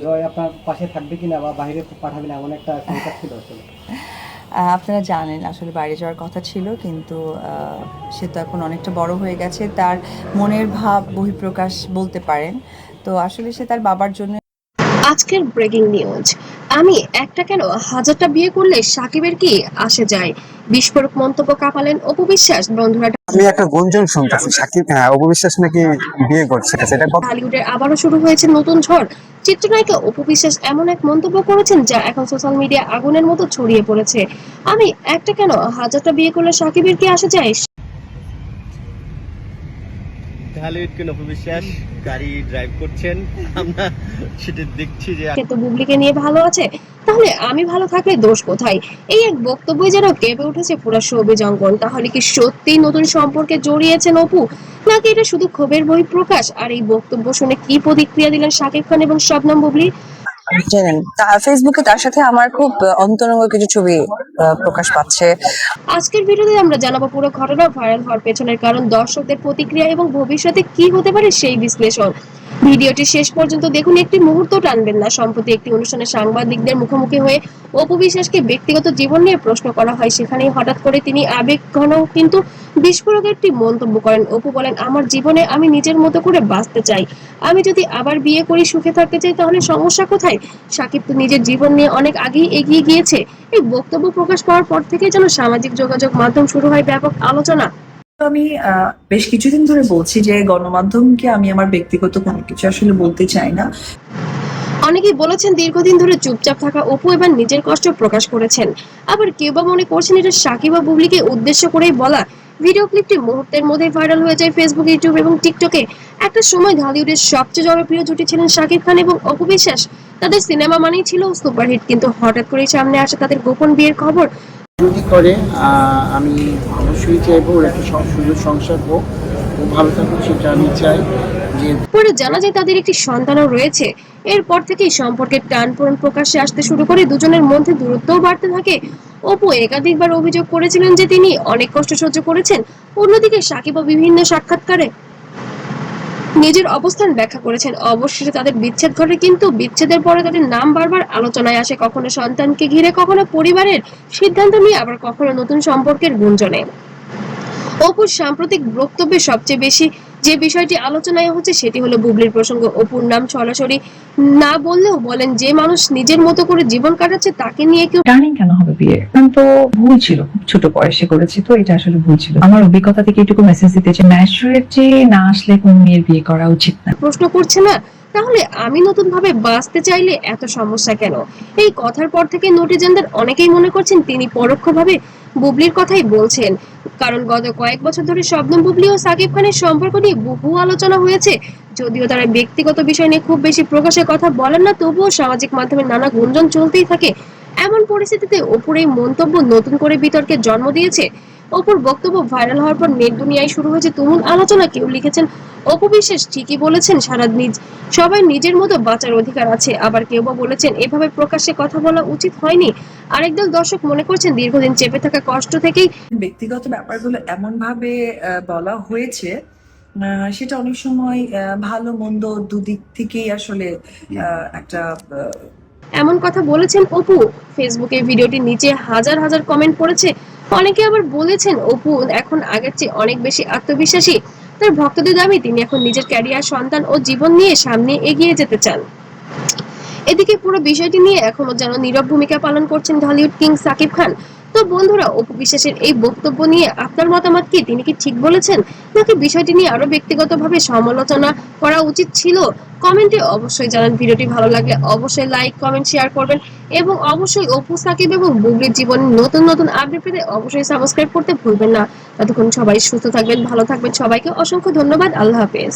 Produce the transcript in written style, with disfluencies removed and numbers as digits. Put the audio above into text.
জয় আপনার পাশে থাকবে কিনা বা বাইরে পাঠাবে না এমন একটা সংখ্যা ছিল আসলে। আপনারা জানেন আসলে বাইরে যাওয়ার কথা ছিল, কিন্তু সে তো এখন অনেকটা বড় হয়ে গেছে, তার মনের ভাব বহিঃপ্রকাশ বলতে পারেন। তো আসলে সে তার বাবার জন্য। আজকের ব্রেকিং নিউজ, আমি একটা কেন হাজারটা বিয়ে করলে সাকিবের কি আসে যায়? বিস্ফোরক মন্তব্য কাঁপালেন অপু বিশ্বাস। বন্ধুরা, আমি একটা গুঞ্জন শুনতেছি সাকিব, হ্যাঁ, অপু বিশ্বাস নাকি বিয়ে করছে, সেটা কত? ঢালিউডের আবারও শুরু হয়েছে নতুন ঝড়। চিত্রনায়িকা অপু বিশ্বাস এমন এক মন্তব্য করেছেন যা এখন সোশ্যাল মিডিয়া আগুনের মতো ছড়িয়ে পড়েছে। আমি একটা কেন হাজারটা বিয়ে করলে সাকিবের কি আসে যায়? ঢালিউডকে অপু বিশ্বাস গাড়ি ড্রাইভ করছেন, আমরা সেটা দেখছি যে সে তো বুবলিকে নিয়ে ভালো আছে, তাহলে আমি ভালো থাকলে দোষ কোথায়? এই এক বক্তব্যই যেন কেঁপে উঠেছে পুরো শোবিজ অঙ্গন। তাহলে কি সত্যি নতুন সম্পর্কে জড়িয়েছেন অপু, নাকি এটা শুধু ক্ষোভের বহিঃপ্রকাশ? আর এই বক্তব্য শুনে কি প্রতিক্রিয়া দিলেন শাকিব খান এবং শবনম বুবলি? জানেন, ফেসবুকে তার সাথে আমার খুব অন্তরঙ্গ কিছু ছবি প্রকাশ পাচ্ছে। আজকের ভিডিওতে আমরা জানাবো পুরো ঘটনা, ভাইরাল হওয়ার পেছনের কারণ, দর্শকদের প্রতিক্রিয়া এবং ভবিষ্যতে কি হতে পারে সেই বিশ্লেষণ। ভিডিওটি শেষ পর্যন্ত দেখুন, একটি মুহূর্ত টানবেন না। সম্প্রতি একটি অনুষ্ঠানে সাংবাদিকদের মুখোমুখি হয়ে অপু বিশ্বাসকে ব্যক্তিগত জীবন নিয়ে প্রশ্ন করা হয়। সেখানেই হঠাৎ করে তিনি আবেগঘন কিন্তু বিস্ফোরক একটি মন্তব্য করেন। অপু বলেন, আমার জীবনে আমি নিজের মতো করে বাঁচতে চাই। আমি যদি আবার বিয়ে করি, সুখে থাকতে চাই, তাহলে সমস্যা কোথায়? সাকিব তো নিজের জীবন নিয়ে অনেক আগেই এগিয়ে গিয়েছে। এই বক্তব্য প্রকাশ পাওয়ার পর থেকে যেন সামাজিক যোগাযোগ মাধ্যম শুরু হয় ব্যাপক আলোচনা। তো আমি বেশ কিছুদিন ধরে বলছি যে গণমাধ্যমকে আমি আমার ব্যক্তিগত কোনো কিছু আসলে বলতে চাই না। অনেকেই বলেছেন দীর্ঘদিন ধরে চুপচাপ থাকা অপু এবার নিজের কষ্ট প্রকাশ করেছেন। আবার কেউ বা মনে করছেন এটা সাকিব বা বুবলিকে উদ্দেশ্য করেই বলা। ভিডিও ক্লিপটি মুহূর্তের মধ্যে ভাইরাল হয়ে যায় ফেসবুক, ইউটিউব এবং টিকটকে। একটা সময় ঢালিউডের সবচেয়ে জনপ্রিয় জুটি ছিলেন শাকিব খান এবং অপু বিশ্বাস। তাদের সিনেমা মানেই ছিল সুপারহিট, কিন্তু হঠাৎ করেই সামনে আসে তাদের গোপন বিয়ের খবর। যদি করে আমি অবশ্যই চাইবো ওর একটা সুন্দর সংসার হোক, ও ভালো থাকুক, সেটা আমি চাই। যে পরে জানা যায় তাদের একটি সন্তানও রয়েছে। এরপর থেকেই সম্পর্কের টানপোড়েন প্রকাশ্যে আসতে শুরু করে, দুজনের মধ্যে দূরত্বও বাড়তে থাকে। অপু একাধিকবার অভিযোগ করেছিলেন যে তিনি অনেক কষ্ট সহ্য করেছেন। অন্যদিকে সাকিবও বিভিন্ন সাক্ষাৎকারে নিজের অবস্থান ব্যাখ্যা করেছেন। অবশেষে তাদের বিচ্ছেদ ঘটে, কিন্তু বিচ্ছেদের পরে তাদের নাম বারবার আলোচনায় আসে, কখনো সন্তানকে ঘিরে, কখনো পরিবারের সিদ্ধান্ত নিয়ে, আবার কখনো নতুন সম্পর্কের গুঞ্জনে। অপুর সাম্প্রতিক বক্তব্যে সবচেয়ে বেশি যে বিষয়টি আলোচনায় হচ্ছে সেটি হলো বুবলির প্রসঙ্গ। অপুর নাম সরাসরি না বললেও বলেন, যে মানুষ নিজের মতো করে জীবন কাটাচ্ছে তাকে নিয়ে কেউ টার্নিং কেন হবে বিয়ে? কারণ তো ভুল ছিল, খুব ছোট বয়সে করেছি, তো এটা আসলে ভুল ছিল। আমার অভিজ্ঞতা থেকে এটুকু মেসেজ দিতে চাই, ম্যাচুরিটি না আসলে কোন মেয়ের বিয়ে করা উচিত না। প্রশ্ন করছে না, তাহলে আমি নতুন ভাবে বাঁচতে চাইলে এত সমস্যা কেন? এই কথার পর থেকে নেটিজেনদের অনেকেই মনে করছেন তিনি পরোক্ষভাবে বুবলির কথাই বলছেন। কারণ গত কয়েক বছর ধরে শবনম বুবলি ও সাকিব খানের সম্পর্ক নিয়ে বহু আলোচনা হয়েছে। যদিও তারা ব্যক্তিগত বিষয় নিয়ে খুব বেশি প্রকাশের কথা বলেন না, তবুও সামাজিক মাধ্যমে নানা গুঞ্জন চলতেই থাকে। এমন পরিস্থিতিতে অপুর এই মন্তব্য নতুন করে বিতর্কের জন্ম দিয়েছে। অপুর বক্তব্য ভাইরাল হওয়ার পর নেট দুনিয়ায় শুরু হয়েছে তুমুল আলোচনা। কেউ লিখেছেন, অপু বিশ্বাস ঠিকই বলেছেন, সবাই নিজের মতো বাঁচার অধিকার আছে। আবার কেউ বা বলেছেন এভাবে প্রকাশ্যে কথা বলা উচিত হয়নি। আরেকদল দর্শক মনে করছেন দীর্ঘদিন চেপে থাকা কষ্ট থেকেই ব্যক্তিগত ব্যাপারগুলো এমন ভাবে বলা হয়েছে, সেটা অনেক সময় ভালো মন্দ দুদিক থেকেই আসলে একটা এমন কথা বলেছেন অপু। ফেসবুকে ভিডিওটির নিচে হাজার হাজার কমেন্ট পড়েছে। অনেকে আবার বলেছেন অপু এখন আগের চেয়ে অনেক বেশি আত্মবিশ্বাসী। তার ভক্তদের দাবি তিনি এখন নিজের ক্যারিয়ার, সন্তান ও জীবন নিয়ে সামনে এগিয়ে যেতে চান। এদিকে পুরো বিষয়টি নিয়ে এখনো যেন নীরব ভূমিকা পালন করছেন ঢালিউড কিং সাকিব খান। তো বন্ধুরা, অপু বিশ্বাসের এই বক্তব্য নিয়ে আপনার মতামত কি? তিনি কি ঠিক বলেছেন, নাকি বিষয়টি নিয়ে আরো ব্যক্তিগতভাবে সমালোচনা করা উচিত ছিল? কমেন্টে অবশ্যই জানান। ভিডিওটি ভালো লাগলে অবশ্যই লাইক, কমেন্ট, শেয়ার করবেন এবং অবশ্যই অপু, সাকিব এবং বুবলির জীবনে নতুন নতুন আপডেট পেতে অবশ্যই সাবস্ক্রাইব করতে ভুলবেন না। ততক্ষণ সবাই সুস্থ থাকবেন, ভালো থাকবেন। সবাইকে অসংখ্য ধন্যবাদ। আল্লাহ হাফেজ।